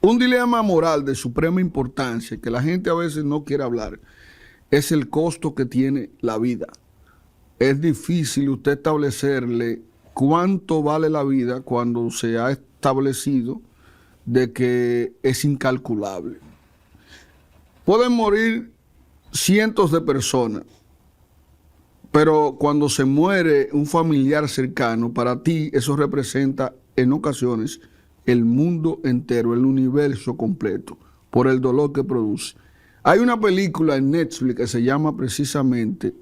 Un dilema moral de suprema importancia que la gente a veces no quiere hablar es el costo que tiene la vida. Es difícil usted establecerle cuánto vale la vida cuando se ha establecido de que es incalculable. Pueden morir cientos de personas, pero cuando se muere un familiar cercano, para ti eso representa en ocasiones el mundo entero, el universo completo, por el dolor que produce. Hay una película en Netflix que se llama precisamente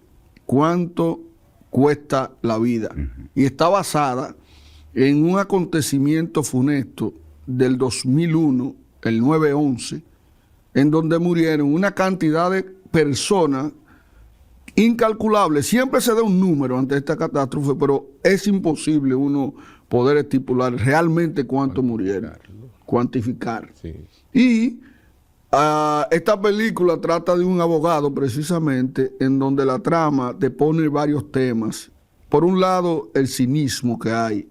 ¿Cuánto cuesta la vida? Y está basada en un acontecimiento funesto del 2001, el 9/11, en donde murieron una cantidad de personas incalculable. Siempre se da un número ante esta catástrofe, pero es imposible uno poder estipular realmente cuánto murieron, cuantificar. Sí. Y esta película trata de un abogado precisamente en donde la trama te pone varios temas. Por un lado, el cinismo que hay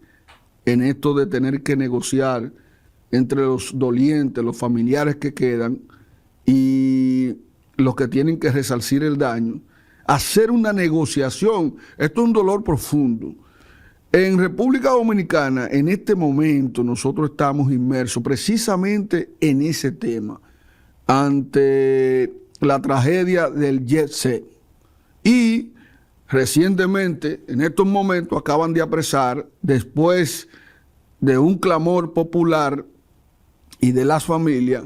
en esto de tener que negociar entre los dolientes, los familiares que quedan y los que tienen que resarcir el daño. Hacer una negociación, esto es un dolor profundo. En República Dominicana, en este momento, nosotros estamos inmersos precisamente en ese tema, ante la tragedia del Jet Set. Y recientemente, en estos momentos, acaban de apresar, después de un clamor popular y de las familias,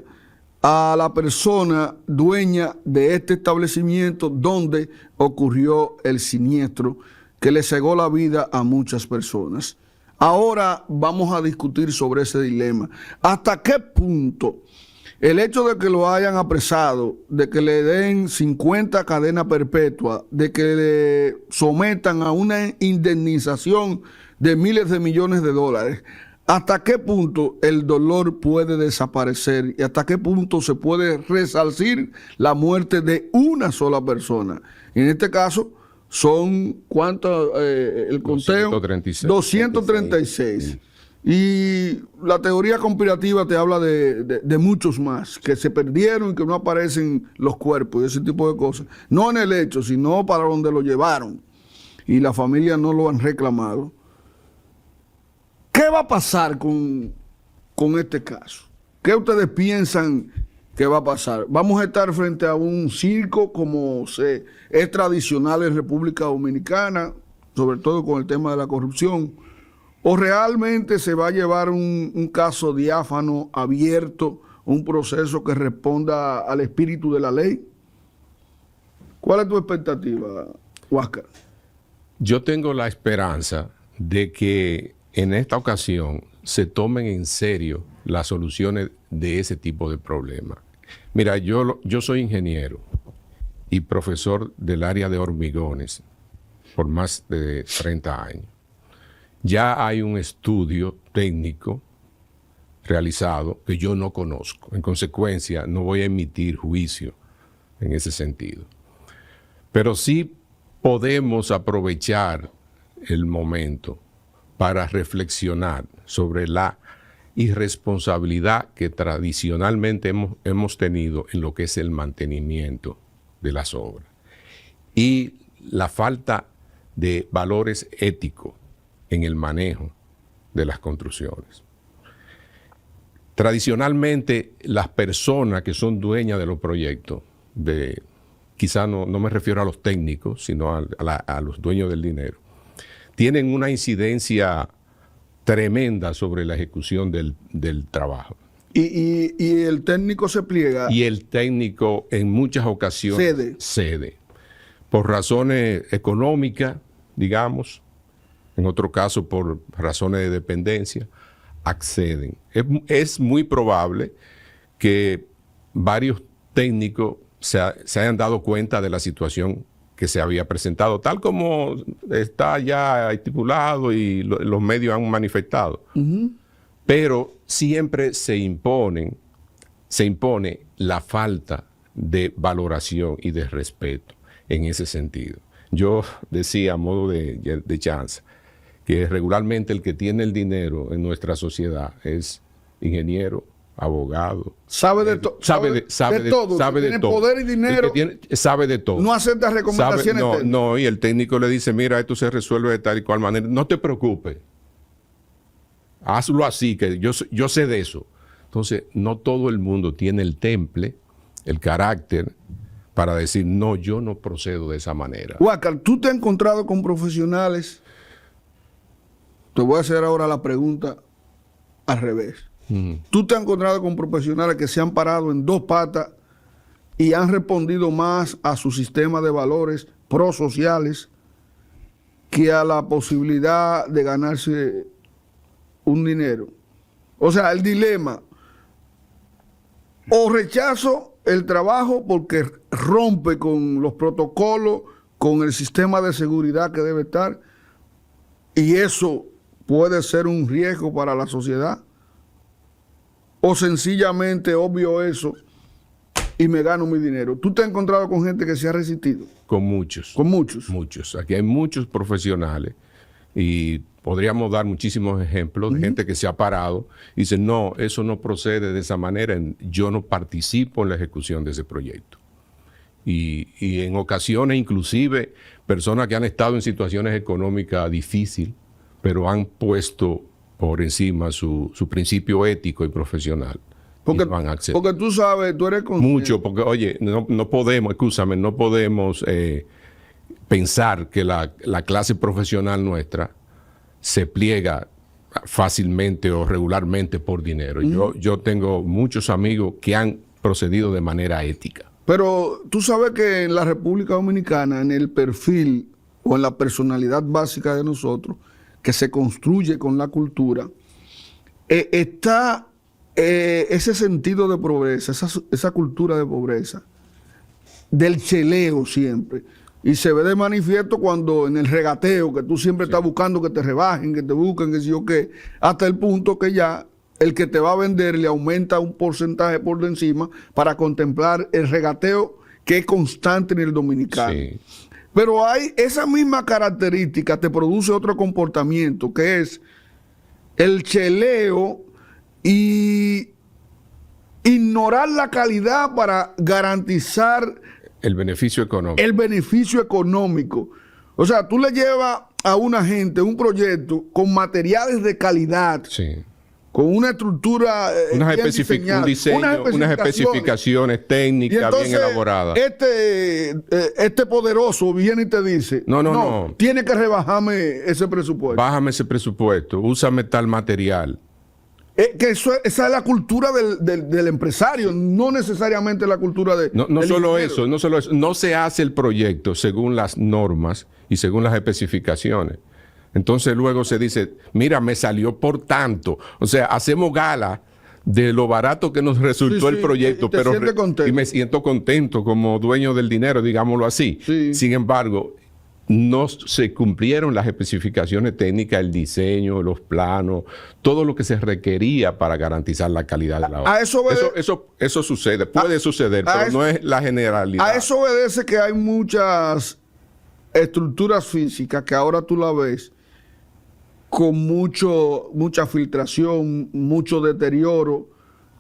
a la persona dueña de este establecimiento donde ocurrió el siniestro que le cegó la vida a muchas personas. Ahora vamos a discutir sobre ese dilema. ¿Hasta qué punto el hecho de que lo hayan apresado, de que le den 50 cadenas perpetuas, de que le sometan a una indemnización de miles de millones de dólares, hasta qué punto el dolor puede desaparecer y hasta qué punto se puede resarcir la muerte de una sola persona? En este caso son, ¿cuánto el conteo? 236. Y la teoría conspirativa te habla de muchos más, que se perdieron y que no aparecen los cuerpos y ese tipo de cosas. No en el hecho, sino para donde lo llevaron. Y la familia no lo han reclamado. ¿Qué va a pasar con este caso? ¿Qué ustedes piensan que va a pasar? ¿Vamos a estar frente a un circo como es tradicional en República Dominicana, sobre todo con el tema de la corrupción? ¿O realmente se va a llevar un caso diáfano, abierto, un proceso que responda al espíritu de la ley? ¿Cuál es tu expectativa, Huáscar? Yo tengo la esperanza de que en esta ocasión se tomen en serio las soluciones de ese tipo de problemas. Mira, yo soy ingeniero y profesor del área de hormigones por más de 30 años. Ya hay un estudio técnico realizado que yo no conozco. En consecuencia, no voy a emitir juicio en ese sentido. Pero sí podemos aprovechar el momento para reflexionar sobre la irresponsabilidad que tradicionalmente hemos tenido en lo que es el mantenimiento de las obras y la falta de valores éticos en el manejo de las construcciones. Tradicionalmente, las personas que son dueñas de los proyectos, quizá no me refiero a los técnicos, sino a los dueños del dinero, tienen una incidencia tremenda sobre la ejecución del trabajo. Y el técnico se pliega. Y el técnico en muchas ocasiones cede. Por razones económicas, digamos, en otro caso por razones de dependencia, acceden. Es muy probable que varios técnicos se hayan dado cuenta de la situación que se había presentado, tal como está ya estipulado y los medios han manifestado. Pero siempre se impone la falta de valoración y de respeto en ese sentido. Yo decía a modo de chanza que regularmente el que tiene el dinero en nuestra sociedad es ingeniero, abogado. Sabe de todo. Sabe de todo. Tiene poder y dinero. Sabe de todo. No acepta recomendaciones. No, y el técnico le dice, mira, esto se resuelve de tal y cual manera. No te preocupes. Hazlo así, que yo sé de eso. Entonces, no todo el mundo tiene el temple, el carácter, para decir, no, yo no procedo de esa manera. Huáscar, ¿tú te has encontrado con profesionales? Te voy a hacer ahora la pregunta al revés. ¿Tú te has encontrado con profesionales que se han parado en dos patas y han respondido más a su sistema de valores prosociales que a la posibilidad de ganarse un dinero? O sea, el dilema: o rechazo el trabajo porque rompe con los protocolos, con el sistema de seguridad que debe estar, y eso puede ser un riesgo para la sociedad, o sencillamente obvio eso y me gano mi dinero. ¿Tú te has encontrado con gente que se ha resistido? Con muchos. Con muchos. Muchos. Aquí hay muchos profesionales y podríamos dar muchísimos ejemplos de gente que se ha parado y dice, no, eso no procede de esa manera, yo no participo en la ejecución de ese proyecto. Y en ocasiones inclusive personas que han estado en situaciones económicas difíciles, pero han puesto por encima su principio ético y profesional. Porque tú sabes, tú eres consciente. Mucho, porque oye, no podemos, escúchame, no podemos pensar que la clase profesional nuestra se pliega fácilmente o regularmente por dinero. Yo tengo muchos amigos que han procedido de manera ética. Pero tú sabes que en la República Dominicana, en el perfil o en la personalidad básica de nosotros, que se construye con la cultura, está ese sentido de pobreza, esa cultura de pobreza, del cheleo siempre. Y se ve de manifiesto cuando en el regateo, que tú siempre estás buscando que te rebajen, que te busquen, que si yo qué, hasta el punto que ya el que te va a vender le aumenta un porcentaje por de encima para contemplar el regateo que es constante en el dominicano. Sí. Pero hay esa misma característica, te produce otro comportamiento, que es el cheleo y ignorar la calidad para garantizar el beneficio económico. El beneficio económico. O sea, tú le llevas a una gente un proyecto con materiales de calidad, sí, con una estructura unas especificaciones técnicas entonces, bien elaboradas. Este poderoso viene y te dice, no, tiene que rebajarme ese presupuesto. Bájame ese presupuesto, úsame tal material. Esa es la cultura del empresario, no necesariamente la cultura de... No solo eso, no se hace el proyecto según las normas y según las especificaciones. Entonces luego se dice, mira, me salió por tanto. O sea, hacemos gala de lo barato que nos resultó el proyecto, y me siento contento como dueño del dinero, digámoslo así. Sí. Sin embargo, no se cumplieron las especificaciones técnicas, el diseño, los planos, todo lo que se requería para garantizar la calidad de la obra. Eso sucede, puede suceder, pero no es la generalidad. A eso obedece que hay muchas estructuras físicas que ahora tú la ves con mucha filtración, mucho deterioro,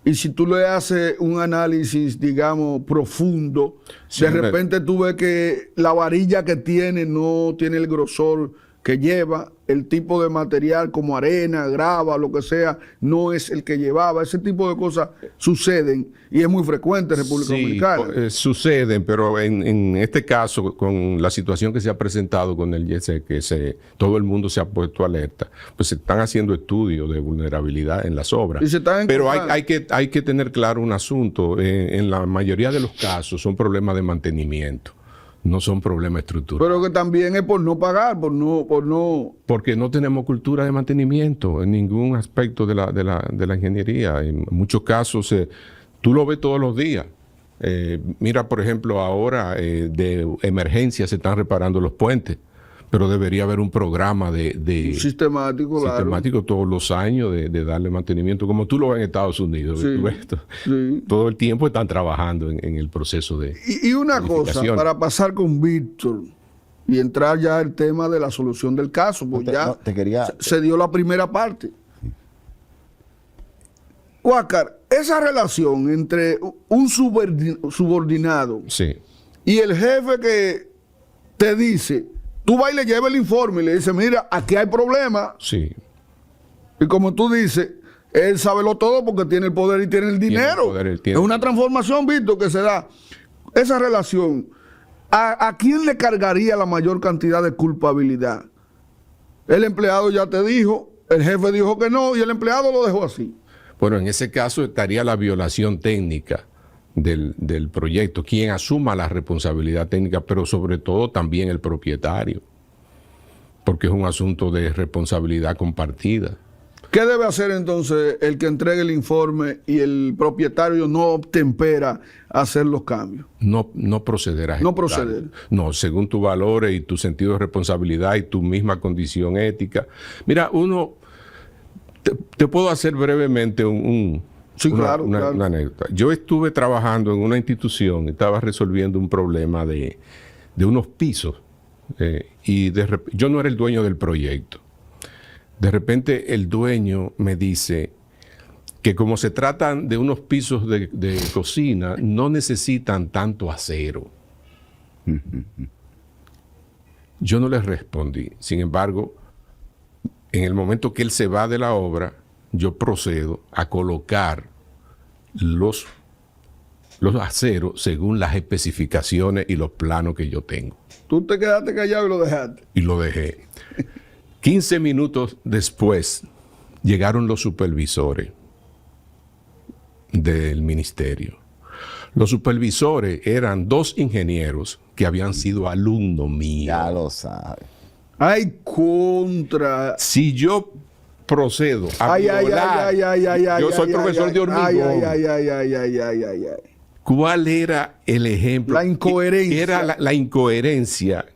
y si tú le haces un análisis, digamos, profundo, sí, de repente tú ves que la varilla que tiene no tiene el grosor que lleva, el tipo de material como arena, grava, lo que sea, no es el que llevaba. Ese tipo de cosas suceden y es muy frecuente en República Dominicana. Suceden, pero en este caso, con la situación que se ha presentado con el YESE, que todo el mundo se ha puesto alerta, pues se están haciendo estudios de vulnerabilidad en las obras. Pero hay que tener claro un asunto. En la mayoría de los casos son problemas de mantenimiento. No son problemas estructurales. Pero que también es por no pagar, por no... Porque no tenemos cultura de mantenimiento en ningún aspecto de la ingeniería. En muchos casos, tú lo ves todos los días. Mira, por ejemplo, ahora de emergencia se están reparando los puentes, pero debería haber un programa sistemático todos los años de darle mantenimiento, como tú lo ves en Estados Unidos. Sí. Todo el tiempo están trabajando en el proceso de... Y una cosa, para pasar con Víctor y entrar ya al tema de la solución del caso, pues se dio la primera parte. Huáscar, esa relación entre un subordinado Sí. y el jefe que te dice, tú vas y le llevas el informe y le dices, mira, aquí hay problemas. Sí. Y como tú dices, él sabe lo todo porque tiene el poder y tiene el dinero. Tiene. Es una transformación, Víctor, que se da. Esa relación, ¿a quién le cargaría la mayor cantidad de culpabilidad? El empleado ya te dijo, el jefe dijo que no y el empleado lo dejó así. Bueno, en ese caso estaría la violación técnica del proyecto, quien asuma la responsabilidad técnica, pero sobre todo también el propietario, porque es un asunto de responsabilidad compartida. ¿Qué debe hacer entonces el que entregue el informe y el propietario no obtempera a hacer los cambios? No proceder a ejecutar. No proceder. No, según tus valores y tu sentido de responsabilidad y tu misma condición ética. Mira, te puedo hacer brevemente Sí, claro, claro. una anécdota. Yo estuve trabajando en una institución, estaba resolviendo un problema de unos pisos yo no era el dueño del proyecto. De repente el dueño me dice que como se tratan de unos pisos de cocina, no necesitan tanto acero. Yo no le respondí. Sin embargo, en el momento que él se va de la obra, yo procedo a colocar los aceros según las especificaciones y los planos que yo tengo. Tú te quedaste callado y lo dejaste. Y lo dejé. 15 minutos después llegaron los supervisores del ministerio. Los supervisores eran 2 ingenieros que habían sido alumnos míos. Ya lo sabes. Ay, contra. Si yo procedo a violar, yo soy profesor de hormigón. ¿Cuál era el ejemplo? La incoherencia. Era la incoherencia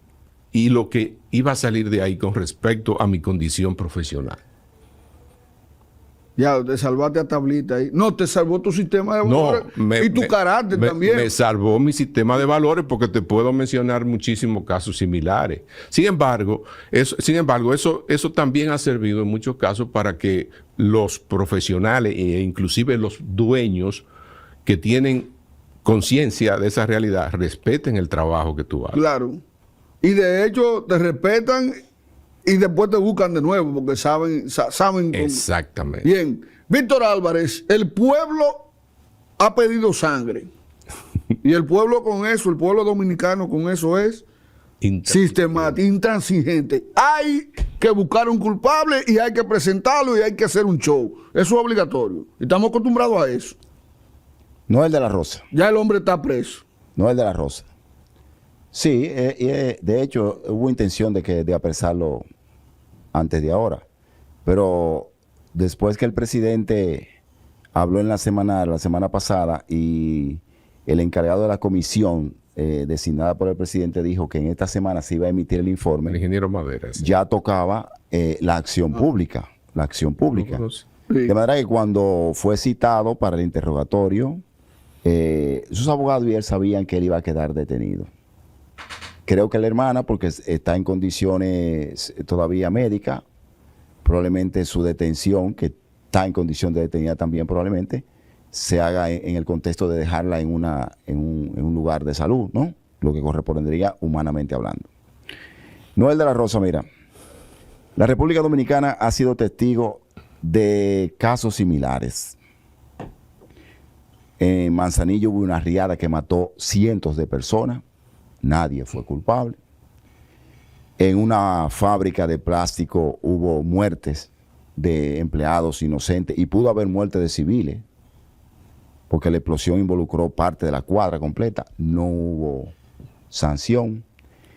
y lo que iba a salir de ahí con respecto a mi condición profesional. Ya, te salvaste a tablita ahí. No, te salvó tu sistema de valores y tu carácter también. Me salvó mi sistema de valores porque te puedo mencionar muchísimos casos similares. Sin embargo, eso también ha servido en muchos casos para que los profesionales e inclusive los dueños que tienen conciencia de esa realidad respeten el trabajo que tú haces. Claro. Y de hecho te respetan y después te buscan de nuevo porque saben Exactamente. Bien. Víctor Álvarez, el pueblo ha pedido sangre. Y el pueblo con eso, el pueblo dominicano con eso es sistemático, intransigente. Hay que buscar un culpable y hay que presentarlo y hay que hacer un show. Eso es obligatorio. Y estamos acostumbrados a eso. No el de la Rosa. Ya el hombre está preso. No el de la Rosa. Sí, de hecho hubo intención de apresarlo antes de ahora, pero después que el presidente habló en la semana pasada y el encargado de la comisión designada por el presidente dijo que en esta semana se iba a emitir el informe, el ingeniero Madera, sí. Ya tocaba la acción pública, Sí. De manera que cuando fue citado para el interrogatorio, sus abogados y él sabían que él iba a quedar detenido. Creo que la hermana, porque está en condiciones todavía médicas, probablemente su detención, que está en condición de detenida también probablemente, se haga en el contexto de dejarla en un lugar de salud, ¿no? Lo que correspondería humanamente hablando. Noel de la Rosa, mira, la República Dominicana ha sido testigo de casos similares. En Manzanillo hubo una riada que mató cientos de personas. Nadie fue culpable. En una fábrica de plástico hubo muertes de empleados inocentes y pudo haber muertes de civiles porque la explosión involucró parte de la cuadra completa. No hubo sanción.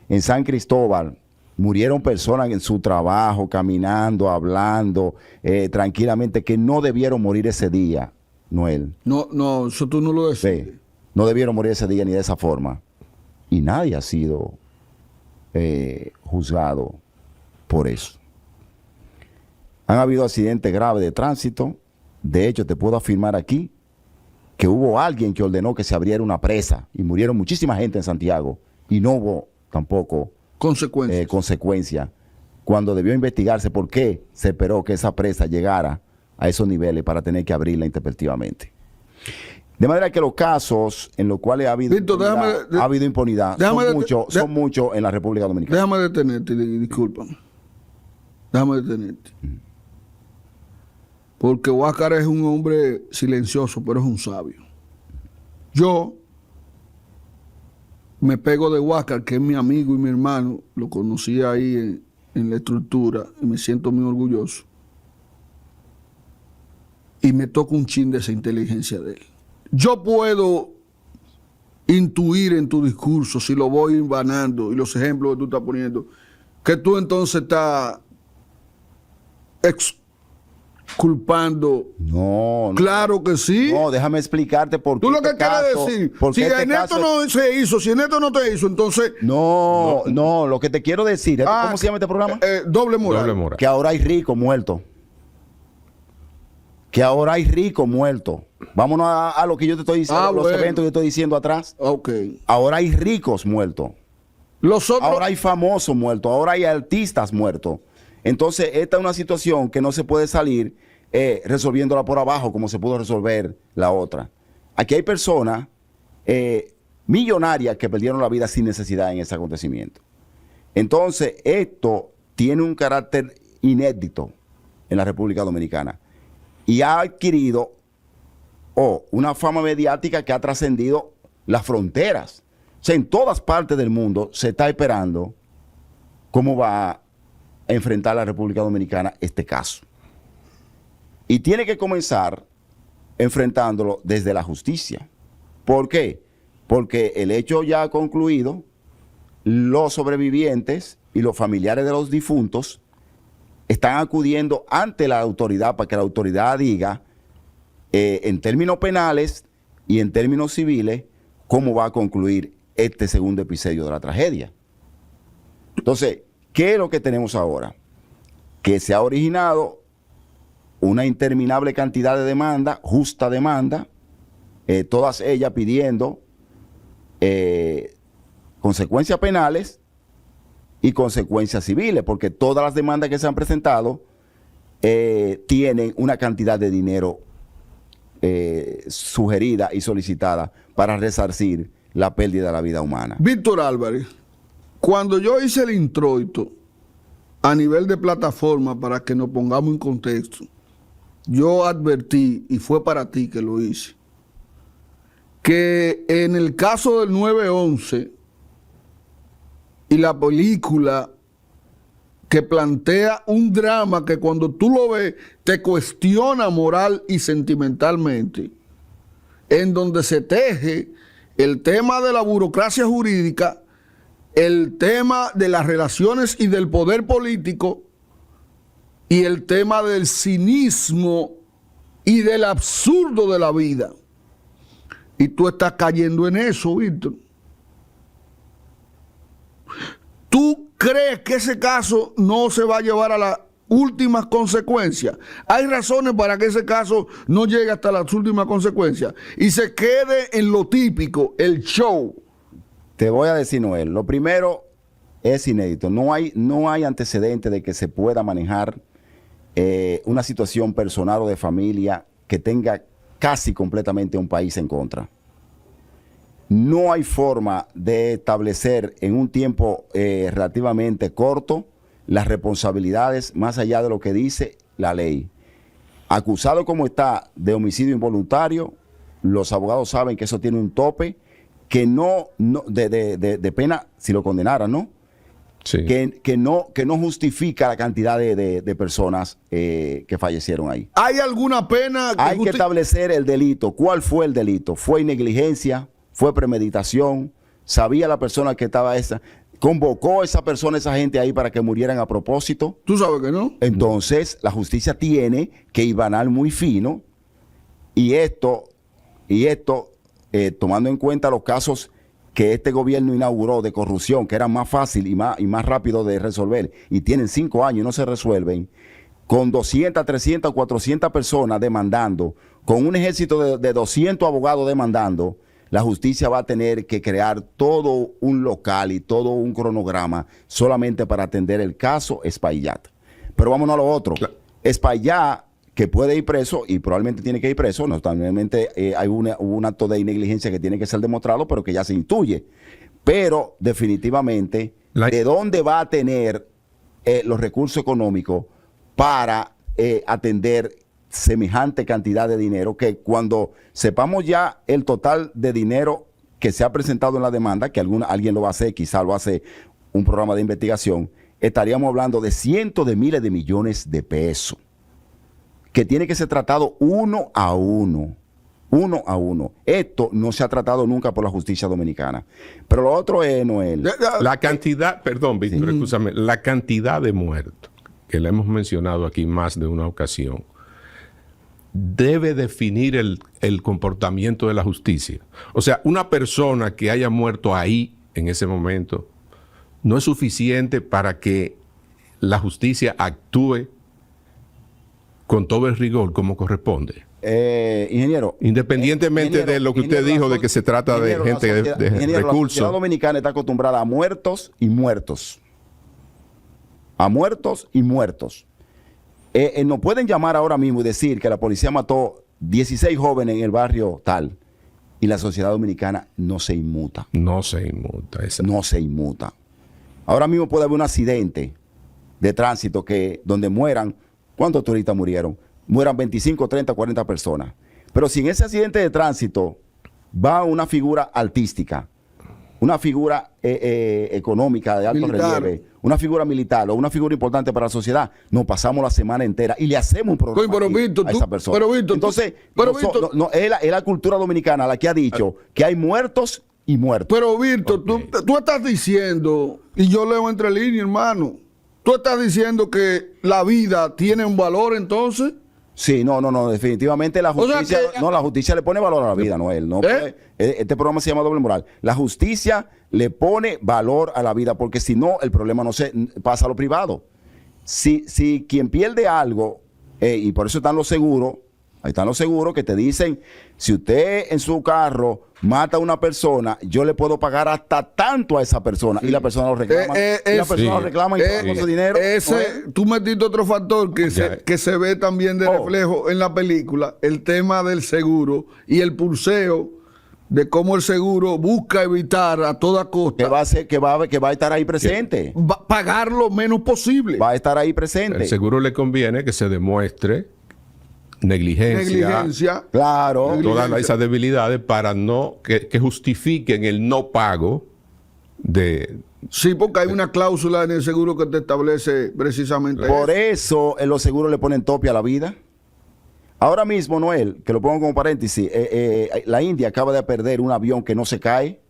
En San Cristóbal murieron personas en su trabajo, caminando, hablando, tranquilamente, que no debieron morir ese día, Noel. No, eso tú no lo decides. Sí, no debieron morir ese día ni de esa forma. Y nadie ha sido juzgado por eso. Han habido accidentes graves de tránsito. De hecho, te puedo afirmar aquí que hubo alguien que ordenó que se abriera una presa y murieron muchísima gente en Santiago y no hubo tampoco consecuencia cuando debió investigarse por qué se esperó que esa presa llegara a esos niveles para tener que abrirla intempestivamente. De manera que los casos en los cuales ha habido Víctor, impunidad son muchos en la República Dominicana. Déjame detenerte, discúlpame. Déjame detenerte. Porque Huáscar es un hombre silencioso, pero es un sabio. Yo me pego de Huáscar, que es mi amigo y mi hermano. Lo conocí ahí en la estructura y me siento muy orgulloso. Y me toca un chin de esa inteligencia de él. Yo puedo intuir en tu discurso, si lo voy vanando y los ejemplos que tú estás poniendo, que tú entonces estás exculpando. No. Claro que sí. No, déjame explicarte por qué. Tú lo que quieres decir, si en esto no se hizo, si en esto no te hizo, entonces... No, lo que te quiero decir, ¿cómo se llama este programa? Doble moral. Doble moral. Que ahora hay ricos muertos. Que ahora hay ricos muertos. Vámonos a lo que yo te estoy diciendo, los eventos que yo estoy diciendo atrás. Ok. Ahora hay ricos muertos. Ahora hay famosos muertos. Ahora hay artistas muertos. Entonces, esta es una situación que no se puede salir resolviéndola por abajo como se pudo resolver la otra. Aquí hay personas millonarias que perdieron la vida sin necesidad en ese acontecimiento. Entonces, esto tiene un carácter inédito en la República Dominicana y ha adquirido una fama mediática que ha trascendido las fronteras. O sea, en todas partes del mundo se está esperando cómo va a enfrentar la República Dominicana este caso. Y tiene que comenzar enfrentándolo desde la justicia. ¿Por qué? Porque el hecho ya ha concluido, los sobrevivientes y los familiares de los difuntos están acudiendo ante la autoridad para que la autoridad diga, en términos penales y en términos civiles, cómo va a concluir este segundo episodio de la tragedia. Entonces, ¿qué es lo que tenemos ahora? Que se ha originado una interminable cantidad de demandas, justa demanda, todas ellas pidiendo consecuencias penales y consecuencias civiles, porque todas las demandas que se han presentado tienen una cantidad de dinero sugerida y solicitada para resarcir la pérdida de la vida humana. Víctor Álvarez, cuando yo hice el introito a nivel de plataforma, para que nos pongamos en contexto, yo advertí, y fue para ti que lo hice, que en el caso del 9/11 y la película que plantea un drama que cuando tú lo ves te cuestiona moral y sentimentalmente, en donde se teje el tema de la burocracia jurídica, el tema de las relaciones y del poder político y el tema del cinismo y del absurdo de la vida. Y tú estás cayendo en eso, Víctor. ¿Tú crees que ese caso no se va a llevar a las últimas consecuencias? Hay razones para que ese caso no llegue hasta las últimas consecuencias y se quede en lo típico, el show. Te voy a decir, Noel, lo primero es inédito. No hay antecedente de que se pueda manejar una situación personal o de familia que tenga casi completamente un país en contra. No hay forma de establecer en un tiempo relativamente corto las responsabilidades más allá de lo que dice la ley. Acusado como está de homicidio involuntario, los abogados saben que eso tiene un tope que de pena si lo condenaran, ¿no? Sí. Que no justifica la cantidad de personas que fallecieron ahí. ¿Hay alguna pena? Hay que establecer el delito. ¿Cuál fue el delito? ¿Fue negligencia? ¿Fue premeditación? ¿Sabía la persona que estaba esa? ¿Convocó esa persona, esa gente ahí para que murieran a propósito? ¿Tú sabes que no? Entonces, la justicia tiene que hibanar muy fino y esto tomando en cuenta los casos que este gobierno inauguró de corrupción, que era más fácil y más rápido de resolver, y tienen 5 años y no se resuelven, con 200, 300, 400 personas demandando, con un ejército de 200 abogados demandando, la justicia va a tener que crear todo un local y todo un cronograma solamente para atender el caso Espaillat. Pero vámonos a lo otro. Espaillat, que puede ir preso y probablemente tiene que ir preso. Normalmente hay un acto de negligencia que tiene que ser demostrado, pero que ya se intuye. Pero definitivamente, ¿de dónde va a tener los recursos económicos para atender semejante cantidad de dinero? Que cuando sepamos ya el total de dinero que se ha presentado en la demanda, que alguien lo va a hacer, quizá lo hace un programa de investigación, estaríamos hablando de cientos de miles de millones de pesos, que tiene que ser tratado uno a uno. Esto no se ha tratado nunca por la justicia dominicana. Pero lo otro es, Noel. La cantidad, perdón, Víctor, escúchame, la cantidad de muertos, que la hemos mencionado aquí más de una ocasión, debe definir el comportamiento de la justicia. O sea, una persona que haya muerto ahí, en ese momento, no es suficiente para que la justicia actúe con todo el rigor como corresponde. Ingeniero. Independientemente de lo que usted dijo, de que se trata de gente de recursos. La sociedad dominicana está acostumbrada a muertos y muertos. A muertos y muertos. Nos pueden llamar ahora mismo y decir que la policía mató 16 jóvenes en el barrio tal, y la sociedad dominicana no se inmuta. No se inmuta. Exacto. No se inmuta. Ahora mismo puede haber un accidente de tránsito donde mueran, ¿cuántos turistas murieron? Mueran 25, 30, 40 personas. Pero si en ese accidente de tránsito va una figura artística, una figura económica de alto relieve, una figura militar o una figura importante para la sociedad, nos pasamos la semana entera y le hacemos un programa a esa persona. Pero Víctor, entonces, es la cultura dominicana la que ha dicho que hay muertos y muertos. Pero Víctor, tú estás diciendo, y yo leo entre líneas, hermano, tú estás diciendo que la vida tiene un valor entonces. Sí, no, definitivamente la justicia, la justicia le pone valor a la vida, Noel. No este programa se llama Doble Moral. La justicia le pone valor a la vida, porque si no, el problema no se pasa a lo privado. Si quien pierde algo, y por eso están los seguros, ahí están los seguros que te dicen, si usted en su carro mata a una persona, yo le puedo pagar hasta tanto a esa persona, y la persona lo reclama. Y con su dinero. Tú metiste otro factor que se ve también de reflejo en la película, el tema del seguro y el pulseo de cómo el seguro busca evitar a toda costa que va a estar ahí presente, pagar lo menos posible. Va a estar ahí presente. El seguro le conviene que se demuestre negligencia, claro, todas esas debilidades para que justifiquen el no pago de... Sí, porque hay una cláusula en el seguro que te establece precisamente por eso en los seguros le ponen tope a la vida. Ahora mismo, Noel, que lo pongo como paréntesis, la India acaba de perder un avión que no se cae,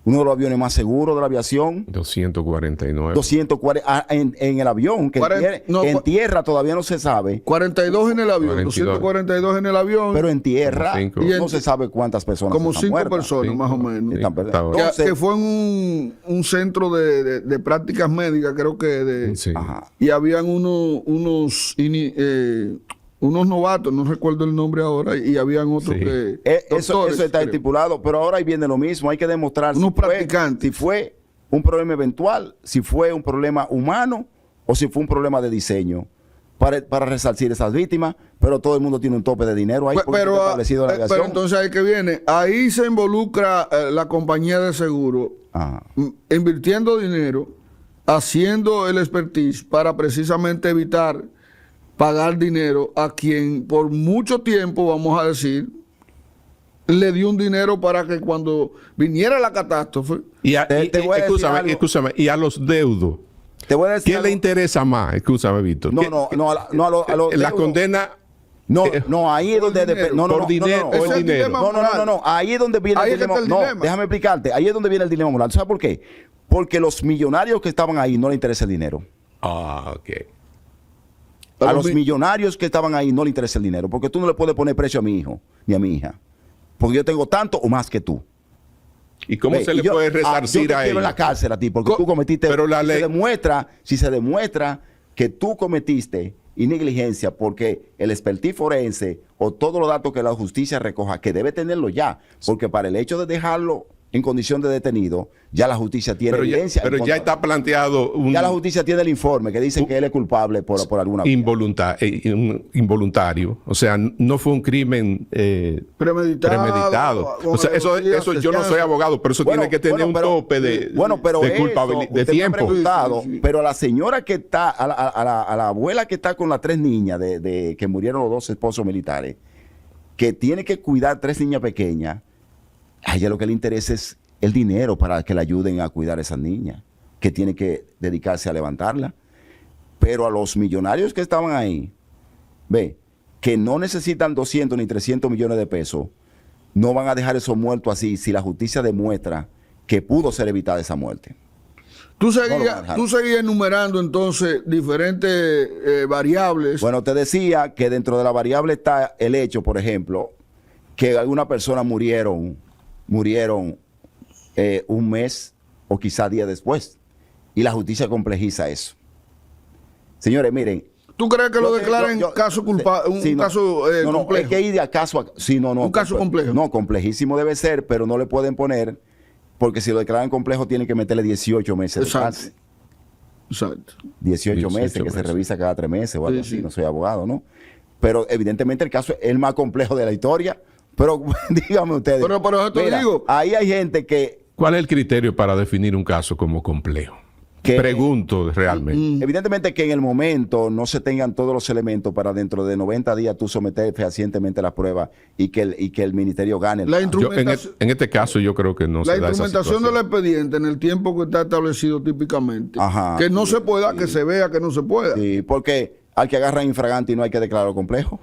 uno de los aviones más seguros de la aviación. 249. 240 en el avión, que en tierra todavía no se sabe. 42 en el avión, 42. 242 en el avión. Pero en tierra no se sabe cuántas personas como están 5 muertas. personas más o menos. Entonces, que fue en un centro de prácticas médicas, creo que y habían unos novatos, no recuerdo el nombre ahora, y habían otros que... Eso está estipulado, pero ahora ahí viene lo mismo, hay que demostrar si fue un problema eventual, si fue un problema humano o si fue un problema de diseño para resarcir esas víctimas, pero todo el mundo tiene un tope de dinero ahí establecido en la aviación. Pero entonces ahí que viene, ahí se involucra la compañía de seguro, invirtiendo dinero, haciendo el expertise para precisamente evitar pagar dinero a quien por mucho tiempo, vamos a decir, le dio un dinero para que cuando viniera la catástrofe... Escúchame, y a los deudos, te voy a decir ¿quién le interesa más? Escúchame, Víctor. La condena... ahí es donde... por dinero o el dinero. No, ahí es donde viene el dilema. No, déjame explicarte. Ahí es donde viene el dilema moral. ¿Sabes por qué? Porque los millonarios que estaban ahí no les interesa el dinero. Ok. A los millonarios que estaban ahí no le interesa el dinero, porque tú no le puedes poner precio a mi hijo ni a mi hija, porque yo tengo tanto o más que tú. ¿Y cómo se le puede resarcir a ellos? En la cárcel a ti, porque tú cometiste. Pero la ley... si se demuestra que tú cometiste negligencia, porque el expertise forense o todos los datos que la justicia recoja, que debe tenerlo ya, porque para el hecho de dejarlo en condición de detenido, ya la justicia tiene Pero evidencia. ya está planteado un Ya la justicia tiene el informe que dice que él es culpable por alguna cosa. involuntario. O sea, no fue un crimen premeditado. O sea, eso yo no soy abogado, pero eso tiene que tener un tope de culpabilidad, de tiempo. Pero la señora que está, a la abuela que está con las 3 niñas que murieron los 2 esposos militares, que tiene que cuidar 3 niñas pequeñas, a ella lo que le interesa es el dinero para que le ayuden a cuidar a esas niñas, que tiene que dedicarse a levantarla. Pero a los millonarios que estaban ahí, ve, que no necesitan 200 ni 300 millones de pesos, no van a dejar esos muertos así si la justicia demuestra que pudo ser evitada esa muerte. Tú seguías enumerando entonces diferentes variables. Bueno, te decía que dentro de la variable está el hecho, por ejemplo, que algunas personas murieron un mes o quizá días después. Y la justicia complejiza eso. Señores, miren. ¿Tú crees que lo declaren caso culpable? Caso complejo. Es que ir de caso a caso. Un caso complejo. No, complejísimo debe ser, pero no le pueden poner, porque si lo declaran complejo, tienen que meterle 18 meses de cárcel. Exacto. 18 meses, que se revisa cada 3 meses o algo así. No soy abogado, ¿no? Pero evidentemente el caso es el más complejo de la historia. Pero díganme ustedes. Pero esto digo. Ahí hay gente que. ¿Cuál es el criterio para definir un caso como complejo? Pregunto realmente. Evidentemente que en el momento no se tengan todos los elementos para dentro de 90 días tú someter fehacientemente la prueba y que el ministerio gane. En este caso yo creo que no se da esa situación. La instrumentación del expediente en el tiempo que está establecido típicamente. Ajá, que no se pueda, que se vea que no se pueda. Sí, porque al que agarran infragante y no hay que declararlo complejo.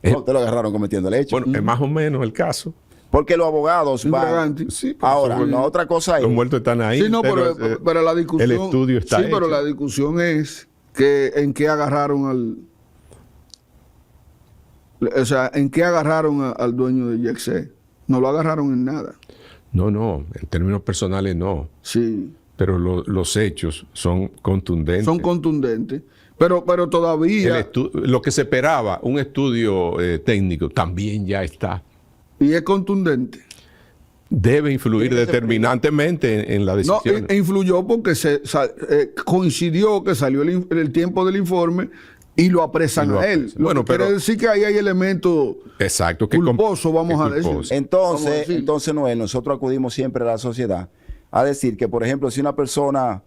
No, te lo agarraron cometiendo el hecho. Bueno, es más o menos el caso. Porque los abogados van. Sí, ahora, no, otra cosa es. Los muertos están ahí. Sí, no, pero la discusión. El estudio está sí, hecho. pero la discusión es que en qué agarraron en qué agarraron al dueño de YXE. No lo agarraron en nada. No, en términos personales no. Sí. Pero los hechos son contundentes. Son contundentes. Pero todavía. Lo que se esperaba, un estudio técnico, también ya está. Y es contundente. Debe influir determinantemente en la decisión. No, influyó porque coincidió que salió el tiempo del informe y lo apresan a él. Bueno, pero quiere decir que ahí hay elementos culposos, vamos a decir. Entonces, Noel, nosotros acudimos siempre a la sociedad a decir que, por ejemplo, si una persona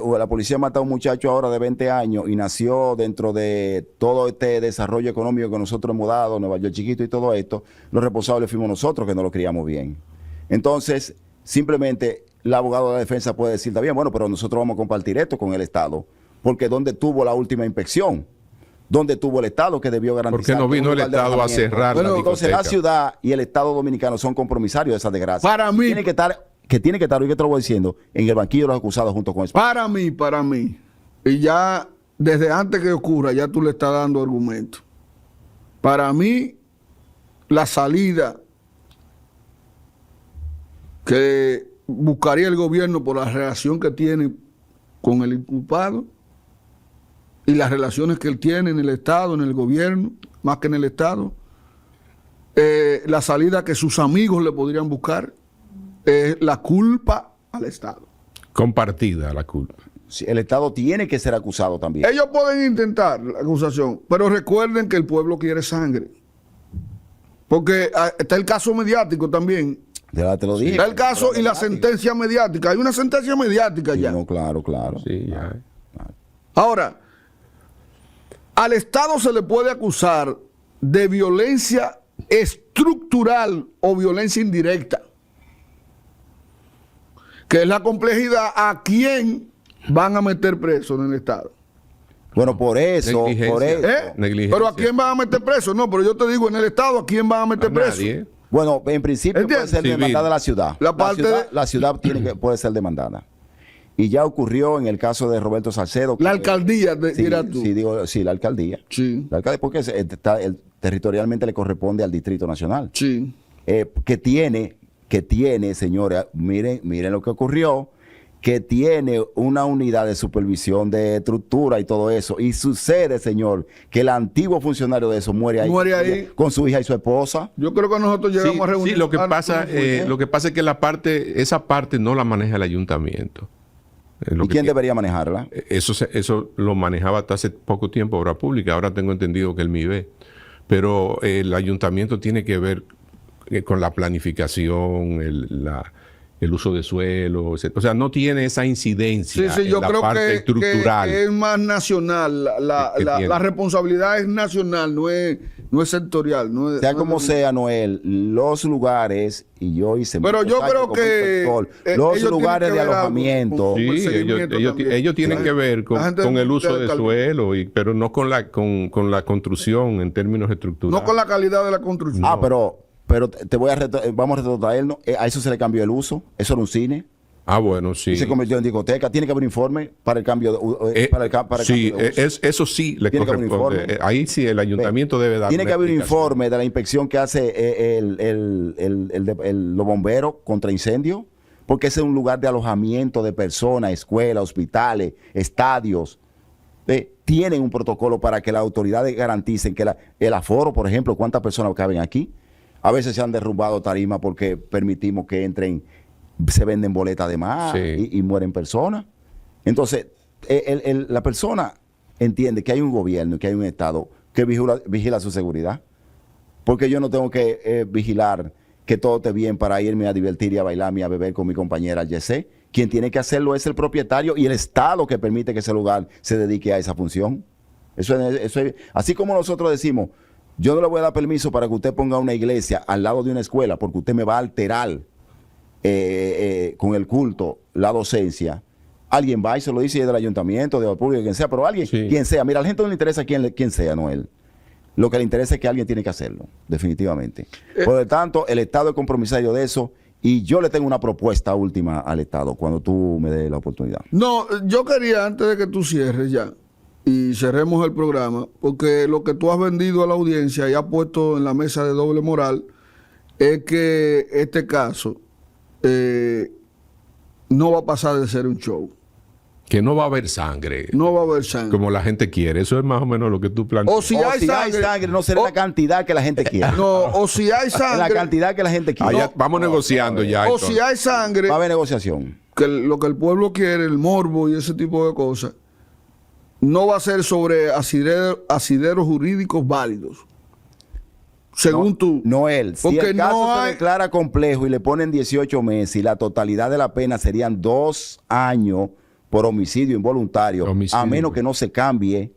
o la policía mata a un muchacho ahora de 20 años y nació dentro de todo este desarrollo económico que nosotros hemos dado, Nueva York chiquito y todo esto, los responsables fuimos nosotros que no lo criamos bien. Entonces, simplemente el abogado de la defensa puede decir, está bien, bueno, pero nosotros vamos a compartir esto con el Estado, porque ¿dónde tuvo la última inspección? ¿Dónde tuvo el Estado que debió garantizar? ¿Por qué no vino el Estado a cerrar la discoteca? Entonces la ciudad y el Estado dominicano son compromisarios de esa desgracia. Para mí. Tiene que estar, hoy que te lo voy diciendo, en el banquillo de los acusados junto con eso. Para mí. Y ya, desde antes que ocurra, ya tú le estás dando argumentos. Para mí, la salida que buscaría el gobierno por la relación que tiene con el inculpado y las relaciones que él tiene en el Estado, en el gobierno, más que en el Estado, la salida que sus amigos le podrían buscar, la culpa al Estado. Compartida la culpa. Sí, el Estado tiene que ser acusado también. Ellos pueden intentar la acusación, pero recuerden que el pueblo quiere sangre. Porque está el caso mediático también. Ya te lo dije. Está el caso y la sentencia mediática. Hay una sentencia mediática ya. No, claro. Sí, ya. Ahora, al Estado se le puede acusar de violencia estructural o violencia indirecta, que es la complejidad a quién van a meter preso en el Estado. Bueno, por eso. Negligencia. Pero ¿a quién van a meter preso? No, pero yo te digo, en el Estado, ¿a quién van a meter preso? Nadie. Bueno, en principio puede ser demandada la ciudad. La ciudad puede ser demandada. Y ya ocurrió en el caso de Roberto Salcedo. La alcaldía, dirás tú. Sí, la alcaldía. Sí. La alcaldía, porque territorialmente le corresponde al Distrito Nacional. Sí. Que tiene, señores, miren lo que ocurrió, que tiene una unidad de supervisión de estructura y todo eso, y sucede, señor, que el antiguo funcionario de eso muere ahí con su hija y su esposa. Yo creo que nosotros llegamos a reunir. Sí, lo que pasa es que esa parte no la maneja el ayuntamiento. ¿Y quién debería manejarla? Eso lo manejaba hasta hace poco tiempo Obra Pública. Ahora tengo entendido que el MIBE. Pero el ayuntamiento tiene que ver con la planificación, el uso de suelo, etc. O sea, no tiene esa incidencia yo en la creo parte estructural. Que es más nacional. La responsabilidad es nacional, no es sectorial. Sea como sea, Noel, los lugares, y yo hice... Pero yo creo que... los lugares de alojamiento... Sí, ellos tienen que ver con el uso de suelo, pero no con la construcción en términos estructurales. No con la calidad de la construcción. Pero vamos a retrotraernos. A eso se le cambió el uso. Eso era un cine. Bueno, sí. Y se convirtió en discoteca. Tiene que haber un informe para el cambio de sí, eso sí le corresponde. Ahí sí el ayuntamiento debe dar. Tiene que haber un informe de la inspección que hace los bomberos contra incendios, porque ese es un lugar de alojamiento de personas, escuelas, hospitales, estadios. Tienen un protocolo para que las autoridades garanticen que el aforo, por ejemplo, cuántas personas caben aquí. A veces se han derrumbado tarimas porque permitimos que entren, se venden boletas de más y mueren personas. Entonces, la persona entiende que hay un gobierno, que hay un Estado que vigila su seguridad. Porque yo no tengo que vigilar que todo esté bien para irme a divertir y a bailar y a beber con mi compañera Yesé. Quien tiene que hacerlo es el propietario y el Estado que permite que ese lugar se dedique a esa función. Eso es, así como nosotros decimos, yo no le voy a dar permiso para que usted ponga una iglesia al lado de una escuela porque usted me va a alterar con el culto, la docencia. Alguien va y se lo dice del ayuntamiento, de la pública, quien sea, pero alguien, quien sea. Mira, a la gente no le interesa quién sea, Noel. Lo que le interesa es que alguien tiene que hacerlo, definitivamente. Por lo tanto, el Estado es compromisario de eso y yo le tengo una propuesta última al Estado cuando tú me des la oportunidad. No, yo quería, antes de que tú cierres ya, y cerremos el programa, porque lo que tú has vendido a la audiencia y has puesto en la mesa de doble moral es que este caso no va a pasar de ser un show. Que no va a haber sangre. No va a haber sangre. Como la gente quiere. Eso es más o menos lo que tú planteas. O si hay sangre, no será la cantidad que la gente quiere. No, o si hay sangre. La cantidad que la gente quiere. Vamos negociando ya. O si hay sangre. Va a haber negociación. Que lo que el pueblo quiere, el morbo y ese tipo de cosas, no va a ser sobre asideros jurídicos válidos. Según tú. Noel, si el caso se declara complejo y le ponen 18 meses y la totalidad de la pena serían 2 años por homicidio involuntario, a menos que no se cambie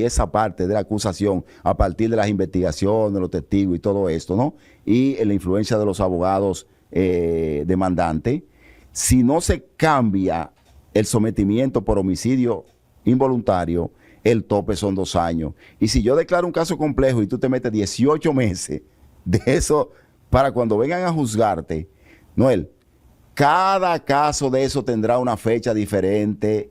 esa parte de la acusación a partir de las investigaciones, de los testigos y todo esto, ¿no? Y la influencia de los abogados demandantes. Si no se cambia el sometimiento por homicidio involuntario, el tope son 2 años. Y si yo declaro un caso complejo y tú te metes 18 meses de eso para cuando vengan a juzgarte, Noel, cada caso de eso tendrá una fecha diferente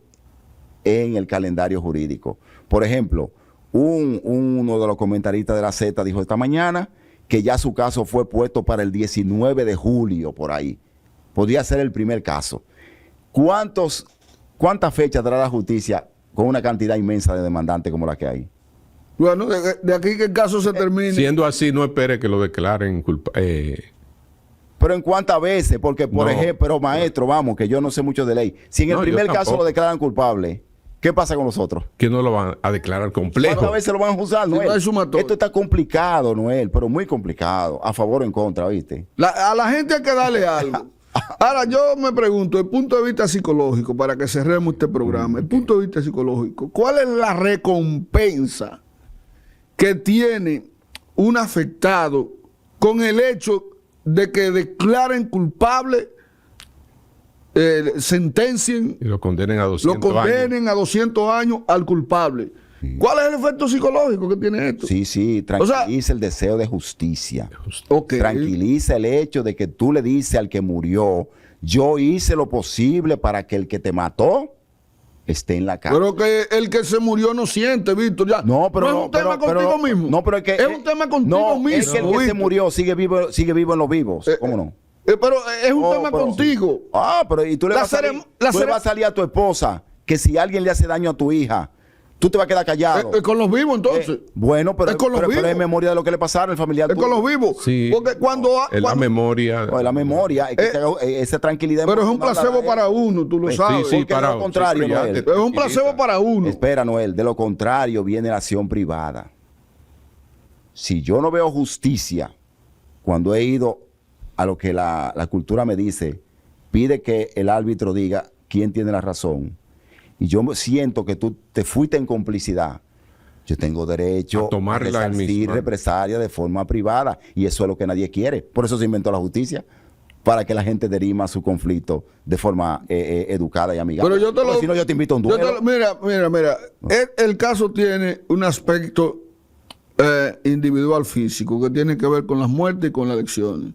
en el calendario jurídico. Por ejemplo, uno de los comentaristas de la Z dijo esta mañana que ya su caso fue puesto para el 19 de julio, por ahí. Podría ser el primer caso. ¿Cuántas fechas dará la justicia con una cantidad inmensa de demandantes como la que hay? Bueno, de aquí que el caso se termine. Siendo así, no espere que lo declaren culpable. Pero en cuántas veces, porque por ejemplo, pero maestro, vamos, que yo no sé mucho de ley. Si en el primer caso lo declaran culpable, ¿qué pasa con los otros? Que no lo van a declarar complejo. ¿Cuántas veces lo van a juzgar, Noel? Esto está complicado, Noel, pero muy complicado. A favor o en contra, ¿viste? A la gente hay que darle algo. Ahora, yo me pregunto, desde el punto de vista psicológico, para que cerremos este programa, el punto de vista psicológico, ¿cuál es la recompensa que tiene un afectado con el hecho de que declaren culpable, sentencien y lo condenen a 200 años. A 200 años al culpable? Sí. ¿Cuál es el efecto psicológico que tiene esto? Sí, tranquiliza el deseo de justicia. Tranquiliza el hecho de que tú le dices al que murió, yo hice lo posible para que el que te mató esté en la cárcel. Pero que el que se murió no siente, Víctor. Ya. No, pero no es un tema contigo mismo. No, pero es que es un tema contigo mismo. Es que el que se murió sigue vivo en los vivos. ¿Cómo no? pero es un tema contigo. Pero y tú le vas a salir a tu esposa que si alguien le hace daño a tu hija, tú te vas a quedar callado. Con los vivos, entonces. Bueno, pero es memoria de lo que le pasaron al familiar. Es con los vivos. Sí. Porque la memoria. La memoria, esa tranquilidad. Pero es un placebo para uno, tú lo sabes. Sí, para de lo contrario, Noel. Es un placebo para uno. Espera, Noel, de lo contrario viene la acción privada. Si yo no veo justicia, cuando he ido a lo que la cultura me dice, pide que el árbitro diga quién tiene la razón, y yo siento que tú te fuiste en complicidad, yo tengo derecho a tomar represalia de forma privada, y eso es lo que nadie quiere. Por eso se inventó la justicia, para que la gente derima su conflicto de forma educada y amigable. Pero si no, yo te invito a un duelo. Mira. El caso tiene un aspecto individual físico que tiene que ver con las muertes y con las elecciones.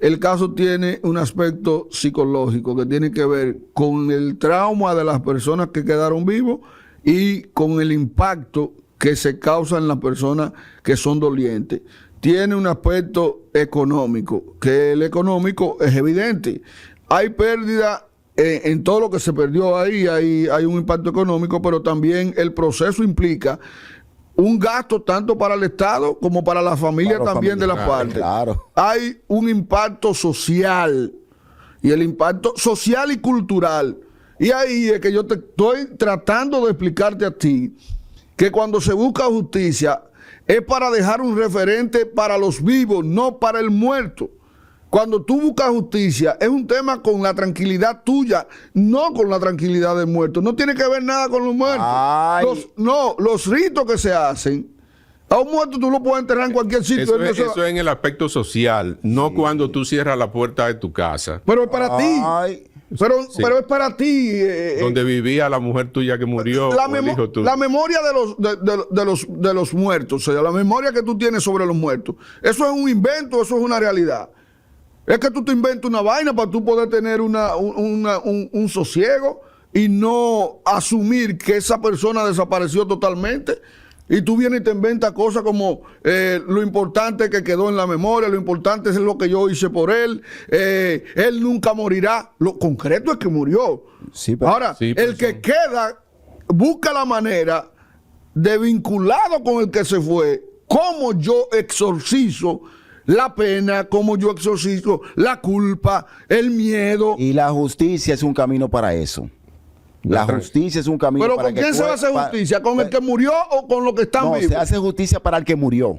El caso tiene un aspecto psicológico que tiene que ver con el trauma de las personas que quedaron vivos y con el impacto que se causa en las personas que son dolientes. Tiene un aspecto económico, que el económico es evidente. Hay pérdida en todo lo que se perdió ahí, hay un impacto económico, pero también el proceso implica un gasto tanto para el Estado como para la familia también de las partes. Claro. Hay un impacto social, y el impacto social y cultural. Y ahí es que yo te estoy tratando de explicarte a ti que cuando se busca justicia es para dejar un referente para los vivos, no para el muerto. Cuando tú buscas justicia, es un tema con la tranquilidad tuya, no con la tranquilidad del muerto. No tiene que ver nada con los muertos. Los ritos que se hacen, a un muerto tú lo puedes enterrar en cualquier sitio. Eso es en el aspecto social, no cuando tú cierras la puerta de tu casa. Pero es para ti. Pero es para ti. Donde vivía la mujer tuya que murió. La memoria de los muertos, o sea, la memoria que tú tienes sobre los muertos. Eso es un invento, eso es una realidad. Es que tú te inventas una vaina para tú poder tener un sosiego y no asumir que esa persona desapareció totalmente. Y tú vienes y te inventas cosas como lo importante que quedó en la memoria, lo importante es lo que yo hice por él, él nunca morirá. Lo concreto es que murió. Sí, pero, ahora, el que queda busca la manera de, vinculado con el que se fue, cómo yo exorcizo la pena, cómo yo exorcizo la culpa, el miedo. Y la justicia es un camino para eso. La justicia es un camino para que... ¿Pero con quién se va a hacer justicia? ¿Con el que murió o con los que están vivos? No, se hace justicia para el que murió.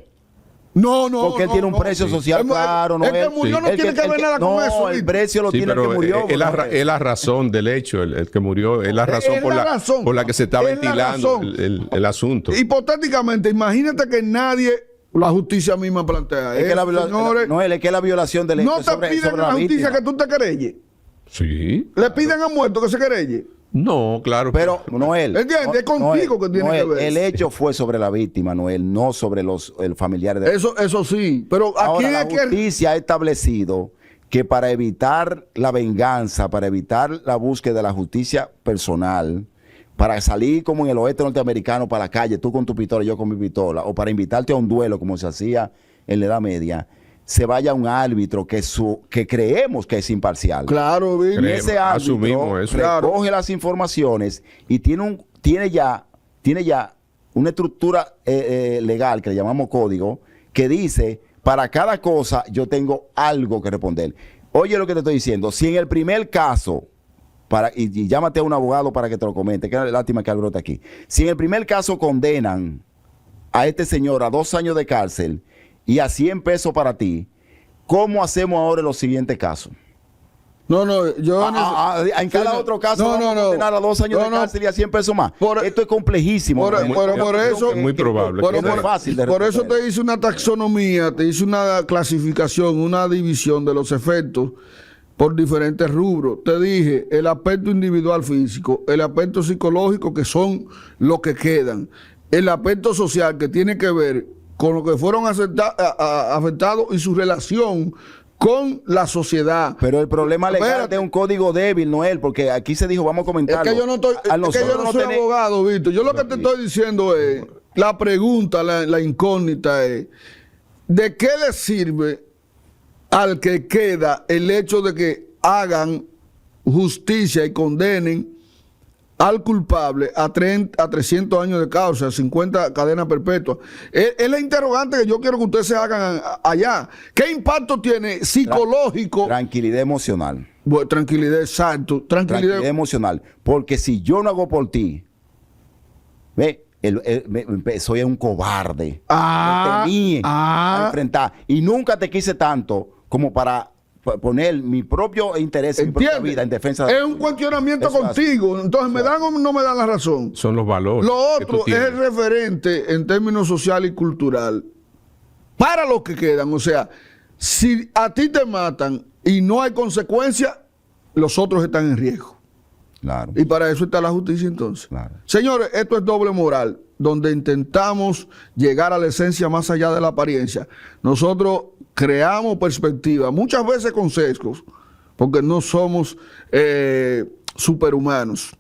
No. Porque él tiene un precio social claro. El que murió no tiene que ver nada con eso. No, el precio lo tiene el que murió. Es la razón del hecho, el que murió. Es la razón por la que se está ventilando el asunto. Hipotéticamente, imagínate que nadie... La justicia misma plantea. Es que la violación de ley no te piden la justicia que tú te querelles. Sí. Le piden a muerto que se querelle. No, claro. Pero, Noel. ¿Entiendes? Es contigo que tiene que ver. El hecho fue sobre la víctima, Noel, no sobre el familiar de... Eso sí. Pero aquí ahora, la justicia ha establecido que para evitar la venganza, para evitar la búsqueda de la justicia personal, para salir como en el oeste norteamericano para la calle, tú con tu pistola y yo con mi pistola, o para invitarte a un duelo como se hacía en la Edad Media, se vaya un árbitro que creemos que es imparcial. Claro, bien. Ese árbitro recoge las informaciones y tiene ya una estructura legal que le llamamos código, que dice, para cada cosa yo tengo algo que responder. Oye lo que te estoy diciendo, si en el primer caso... y llámate a un abogado para que te lo comente, que lástima que Álvaro está aquí. Si en el primer caso condenan a este señor a 2 años de cárcel y a 100 pesos para ti, ¿cómo hacemos ahora en los siguientes casos? En cada otro caso vamos a condenar a 2 años de cárcel y a 100 pesos más. Esto es complejísimo. Por eso es muy probable. No es fácil de por eso te hice una taxonomía, te hice una clasificación, una división de los efectos por diferentes rubros. Te dije el aspecto individual físico, el aspecto psicológico, que son los que quedan, el aspecto social, que tiene que ver con lo que fueron afectados y su relación con la sociedad. Pero el problema legal es un código débil, Noel, porque aquí se dijo, vamos a comentarlo. Es que yo no soy abogado, Víctor. Yo lo que te estoy diciendo es, la pregunta, la incógnita es, ¿de qué le sirve al que queda el hecho de que hagan justicia y condenen al culpable a 300 años de cárcel, 50 cadenas perpetuas. Es la interrogante que yo quiero que ustedes se hagan allá. ¿Qué impacto tiene psicológico? Tranquilidad emocional. Bueno, tranquilidad, exacto. Tranquilidad emocional. Porque si yo no hago por ti, ve, soy un cobarde. Me temí a enfrentar. Y nunca te quise tanto como para poner mi propio interés, mi propia vida en defensa de... Es un cuestionamiento contigo. Entonces, ¿me dan o no me dan la razón? Son los valores. Lo otro es el referente en términos social y cultural para los que quedan. O sea, si a ti te matan y no hay consecuencia, los otros están en riesgo. Claro. Y para eso está la justicia entonces. Claro. Señores, esto es doble moral, donde intentamos llegar a la esencia más allá de la apariencia. Nosotros creamos perspectiva, muchas veces con sesgos, porque no somos superhumanos,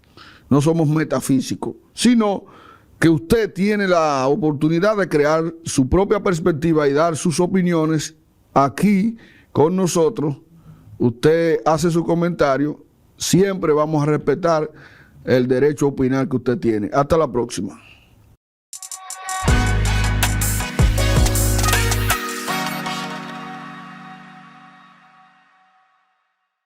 no somos metafísicos, sino que usted tiene la oportunidad de crear su propia perspectiva y dar sus opiniones aquí con nosotros. Usted hace su comentario, siempre vamos a respetar el derecho a opinar que usted tiene. Hasta la próxima.